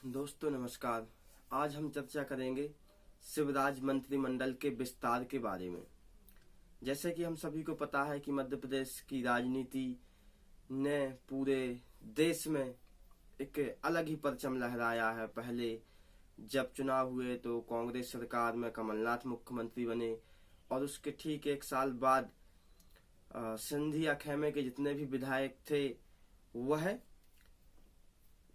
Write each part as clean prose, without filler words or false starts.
दोस्तों नमस्कार। आज हम चर्चा करेंगे शिवराज मंत्रिमंडल के विस्तार के बारे में। जैसे कि हम सभी को पता है कि मध्य प्रदेश की राजनीति ने पूरे देश में एक अलग ही परचम लहराया है। पहले जब चुनाव हुए तो कांग्रेस सरकार में कमलनाथ मुख्यमंत्री बने और उसके ठीक एक साल बाद सिंधिया खेमे के जितने भी विधायक थे वह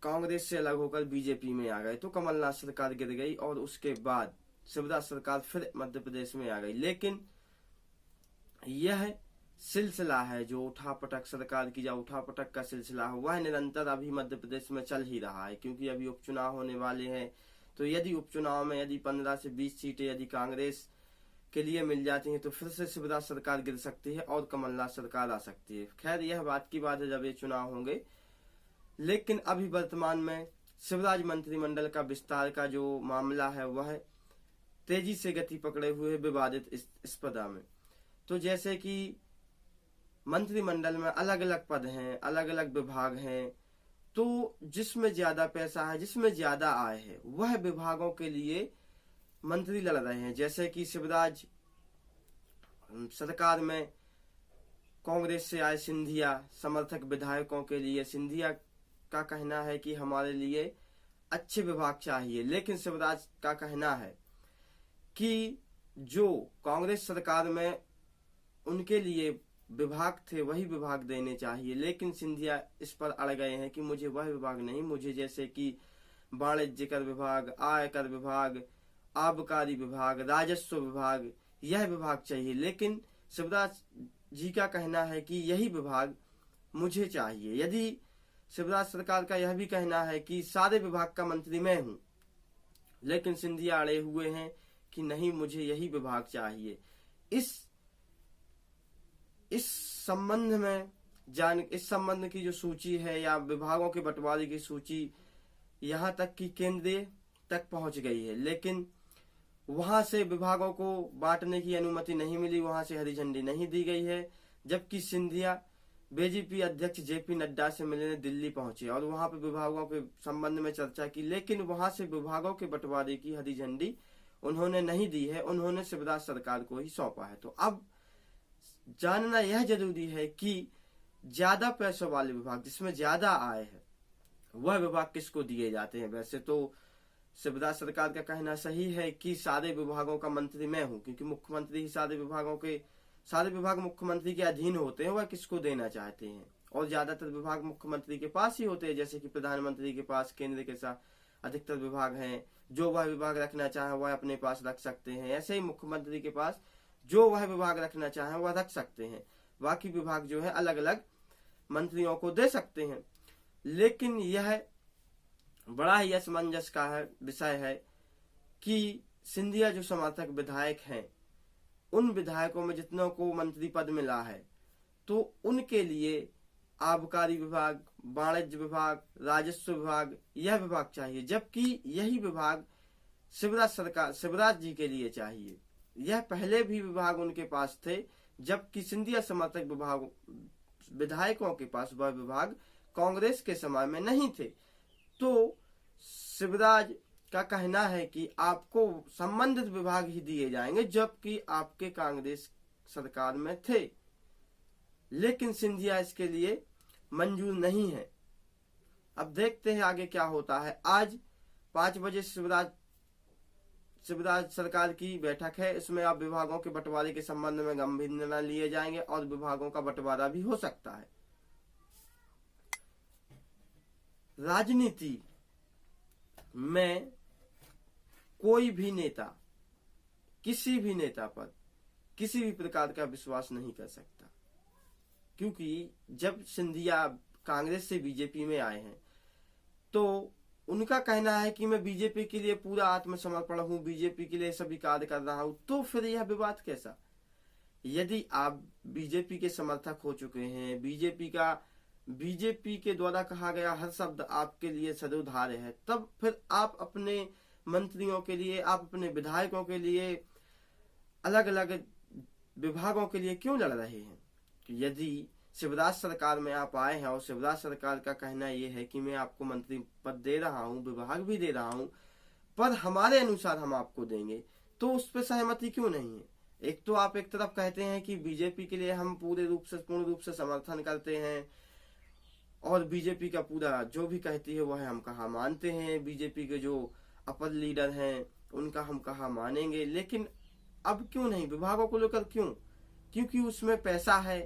कांग्रेस से अलग होकर बीजेपी में आ गए, तो कमलनाथ सरकार गिर गई और उसके बाद शिवराज सरकार फिर मध्य प्रदेश में आ गई। लेकिन यह सिलसिला है जो उठापटक सरकार की, जो उठापटक का सिलसिला है वह निरंतर अभी मध्य प्रदेश में चल ही रहा है, क्योंकि अभी उपचुनाव होने वाले हैं। तो यदि उपचुनाव में यदि 15 से 20 सीटें यदि कांग्रेस के लिए मिल जाती हैं तो फिर से शिवराज सरकार गिर सकती है और कमलनाथ सरकार आ सकती है। खैर यह बात की बात है जब ये चुनाव होंगे। लेकिन अभी वर्तमान में शिवराज मंत्रिमंडल का विस्तार का जो मामला है वह तेजी से गति पकड़े हुए विवादित स्पर्धा में। तो जैसे कि मंत्रिमंडल में अलग अलग पद हैं, अलग अलग विभाग हैं, तो जिसमें ज्यादा पैसा है, जिसमें ज्यादा आय है, वह विभागों के लिए मंत्री लड़ रहे हैं। जैसे कि शिवराज सरकार में कांग्रेस से आए सिंधिया समर्थक विधायकों के लिए सिंधिया का कहना है कि हमारे लिए अच्छे विभाग चाहिए, लेकिन शिवराज का कहना है कि जो कांग्रेस सरकार में उनके लिए विभाग थे वही विभाग देने चाहिए। लेकिन सिंधिया इस पर अड़ गए हैं कि मुझे वह विभाग नहीं, मुझे जैसे कि वाणिज्य कर विभाग, आयकर विभाग, आबकारी विभाग, राजस्व विभाग, यह विभाग चाहिए। लेकिन शिवराज जी का कहना है कि यही विभाग मुझे चाहिए। यदि शिवराज सरकार का यह भी कहना है कि सारे विभाग का मंत्री मैं हूं, लेकिन सिंधिया अड़े हुए हैं कि नहीं, मुझे यही विभाग चाहिए। इस संबंध की जो सूची है या विभागों के बंटवारे की सूची यहां तक कि केंद्रीय तक पहुंच गई है, लेकिन वहां से विभागों को बांटने की अनुमति नहीं मिली, वहां से हरी झंडी नहीं दी गई है। जबकि सिंधिया बीजेपी अध्यक्ष जेपी नड्डा से मिलने दिल्ली पहुंचे और वहां पर विभागों के संबंध में चर्चा की, लेकिन वहां से विभागों के बंटवारे की हरी झंडी उन्होंने नहीं दी है, उन्होंने शिवराज सरकार को ही सौंपा है। तो अब जानना यह जरूरी है कि ज्यादा पैसों वाले विभाग, जिसमें ज्यादा आय है, वह विभाग किसको दिए जाते हैं। वैसे तो शिवराज सरकार का कहना सही है कि सारे विभागों का मंत्री मैं हूं, क्योंकि मुख्यमंत्री ही सारे विभाग मुख्यमंत्री के अधीन होते हैं, वह किसको देना चाहते हैं। और ज्यादातर विभाग मुख्यमंत्री के पास ही होते हैं, जैसे कि प्रधानमंत्री के पास केंद्र के साथ अधिकतर विभाग हैं, जो वह विभाग रखना चाहे वह अपने पास रख सकते हैं। ऐसे ही मुख्यमंत्री के पास जो वह विभाग रखना चाहे वह रख सकते हैं, बाकी विभाग जो है अलग अलग मंत्रियों को दे सकते हैं। लेकिन यह बड़ा ही असमंजस का विषय है कि सिंधिया जो समर्थक विधायक हैं, उन विधायकों में जितनों को मंत्री पद मिला है तो उनके लिए आबकारी विभाग, वाणिज्य विभाग, राजस्व विभाग, यह विभाग चाहिए, जबकि यही विभाग शिवराज जी के लिए चाहिए। यह पहले भी विभाग उनके पास थे, जबकि सिंधिया समर्थक विधायकों के पास वह विभाग कांग्रेस के समय में नहीं थे। तो शिवराज का कहना है कि आपको संबंधित विभाग ही दिए जाएंगे, जबकि आपके कांग्रेस सरकार में थे। लेकिन सिंधिया इसके लिए मंजूर नहीं है। अब देखते हैं आगे क्या होता है। आज 5 बजे शिवराज सरकार की बैठक है, इसमें अब विभागों के बंटवारे के संबंध में गंभीर निर्णय लिए जाएंगे और विभागों का बंटवारा भी हो सकता है। राजनीति में कोई भी नेता किसी भी नेता पर किसी भी प्रकार का विश्वास नहीं कर सकता, क्योंकि जब सिंधिया कांग्रेस से बीजेपी में आए हैं तो उनका कहना है कि मैं बीजेपी के लिए पूरा आत्मसमर्पण हूं, बीजेपी के लिए सभी कार्य कर रहा हूं। तो फिर यह विवाद कैसा? यदि आप बीजेपी के समर्थक हो चुके हैं, बीजेपी के द्वारा कहा गया हर शब्द आपके लिए सर्वोधार्य है, तब फिर आप अपने मंत्रियों के लिए, आप अपने विधायकों के लिए, अलग अलग विभागों के लिए क्यों लड़ रहे हैं? यदि शिवराज सरकार में आप आए हैं और शिवराज सरकार का कहना यह है कि मैं आपको मंत्री पद दे रहा हूँ, विभाग भी दे रहा हूँ, पर हमारे अनुसार हम आपको देंगे, तो उस पर सहमति क्यों नहीं है? एक तो आप एक तरफ कहते हैं कि बीजेपी के लिए हम पूर्ण रूप से समर्थन करते हैं और बीजेपी का पूरा जो भी कहती है वह हम कहाँ मानते हैं, बीजेपी के जो अपर लीडर हैं उनका हम कहाँ मानेंगे, लेकिन अब क्यों नहीं? विभागों को लेकर क्यों? क्योंकि उसमें पैसा है,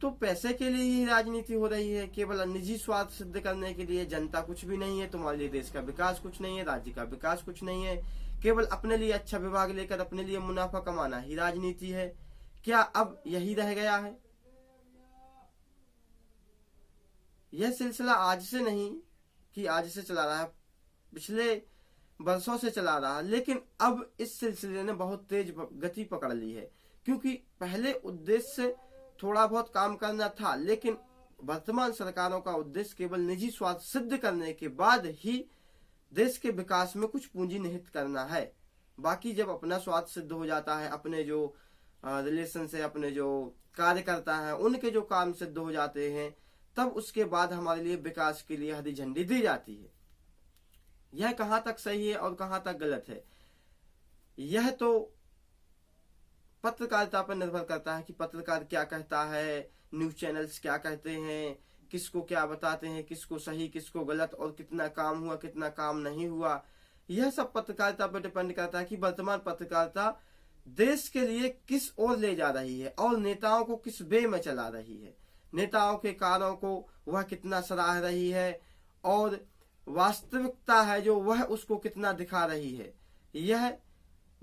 तो पैसे के लिए ही राजनीति हो रही है, केवल निजी स्वार्थ सिद्ध करने के लिए। जनता कुछ भी नहीं है तुम्हारे लिए, देश का विकास कुछ नहीं है, राज्य का विकास कुछ नहीं है, केवल अपने लिए अच्छा विभाग लेकर अपने लिए मुनाफा कमाना ही राजनीति है। क्या अब यही रह गया है? यह सिलसिला आज से नहीं कि आज से चला रहा है, पिछले वर्षों से चला रहा, लेकिन अब इस सिलसिले ने बहुत तेज गति पकड़ ली है। क्योंकि पहले उद्देश्य थोड़ा बहुत काम करना था, लेकिन वर्तमान सरकारों का उद्देश्य केवल निजी स्वार्थ सिद्ध करने के बाद ही देश के विकास में कुछ पूंजी निहित करना है। बाकी जब अपना स्वार्थ सिद्ध हो जाता है, अपने जो रिलेशन से अपने जो कार्यकर्ता हैं उनके जो काम सिद्ध हो जाते हैं, तब उसके बाद हमारे लिए विकास के लिए हरी झंडी दी जाती है। यह कहां तक सही है और कहां तक गलत है, यह तो पत्रकारिता पर निर्भर करता है कि पत्रकार क्या कहता है, न्यूज चैनल्स क्या कहते हैं, किसको क्या बताते हैं, किसको सही किसको गलत, और कितना काम हुआ कितना काम नहीं हुआ। यह सब पत्रकारिता पर डिपेंड करता है कि वर्तमान पत्रकारिता देश के लिए किस ओर ले जा रही है और नेताओं को किस वे में चला रही है, नेताओं के कार्यों को वह कितना सराह रही है और वास्तविकता है जो वह उसको कितना दिखा रही है। यह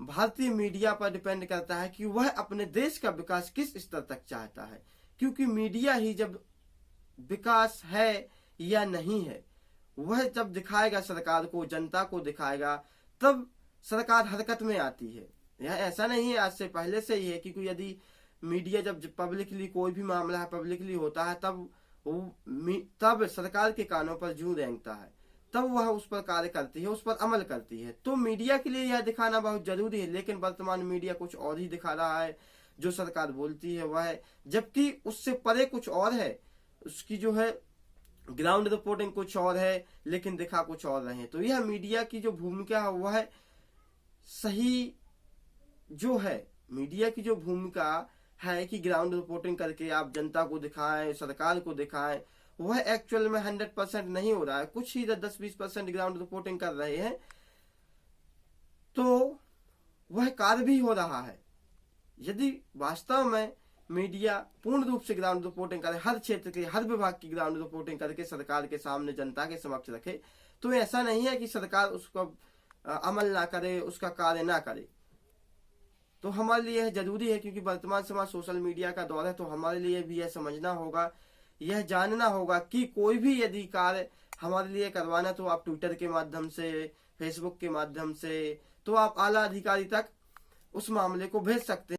भारतीय मीडिया पर डिपेंड करता है कि वह अपने देश का विकास किस स्तर तक चाहता है, क्योंकि मीडिया ही जब विकास है या नहीं है वह जब दिखाएगा सरकार को, जनता को दिखाएगा, तब सरकार हरकत में आती है। यह ऐसा नहीं है आज से, पहले से ही है, क्योंकि यदि मीडिया जब पब्लिकली कोई भी मामला है पब्लिकली होता है तब सरकार के कानों पर जूं रेंगता है, तब वह उस पर कार्य करती है, उस पर अमल करती है। तो मीडिया के लिए यह दिखाना बहुत जरूरी है, लेकिन वर्तमान मीडिया कुछ और ही दिखा रहा है। जो सरकार बोलती है वह है, जबकि उससे परे कुछ और है, उसकी जो है ग्राउंड रिपोर्टिंग कुछ और है, लेकिन दिखा कुछ और रहे हैं। तो यह मीडिया की जो भूमिका है वह सही जो है, मीडिया की जो भूमिका है कि ग्राउंड रिपोर्टिंग करके आप जनता को दिखाएं, सरकार को दिखाएं, वह एक्चुअल में 100% नहीं हो रहा है। कुछ ही 10-20% ग्राउंड रिपोर्टिंग कर रहे हैं, तो वह कार्य भी हो रहा है। यदि वास्तव में मीडिया पूर्ण रूप से ग्राउंड रिपोर्टिंग करे, हर क्षेत्र के हर विभाग की ग्राउंड रिपोर्टिंग करके सरकार के सामने जनता के समक्ष रखे, तो ऐसा नहीं है कि सरकार उसको अमल ना करे, उसका कार्य ना करे। तो हमारे लिए यह जरूरी है, क्योंकि वर्तमान समय सोशल मीडिया का दौर है, तो हमारे लिए भी यह समझना होगा, यह जानना होगा कि कोई भी यदि कार्य हमारे लिए करवाना, तो आप ट्विटर के माध्यम से, फेसबुक के माध्यम से, तो आप आला अधिकारी तक उस मामले को भेज सकते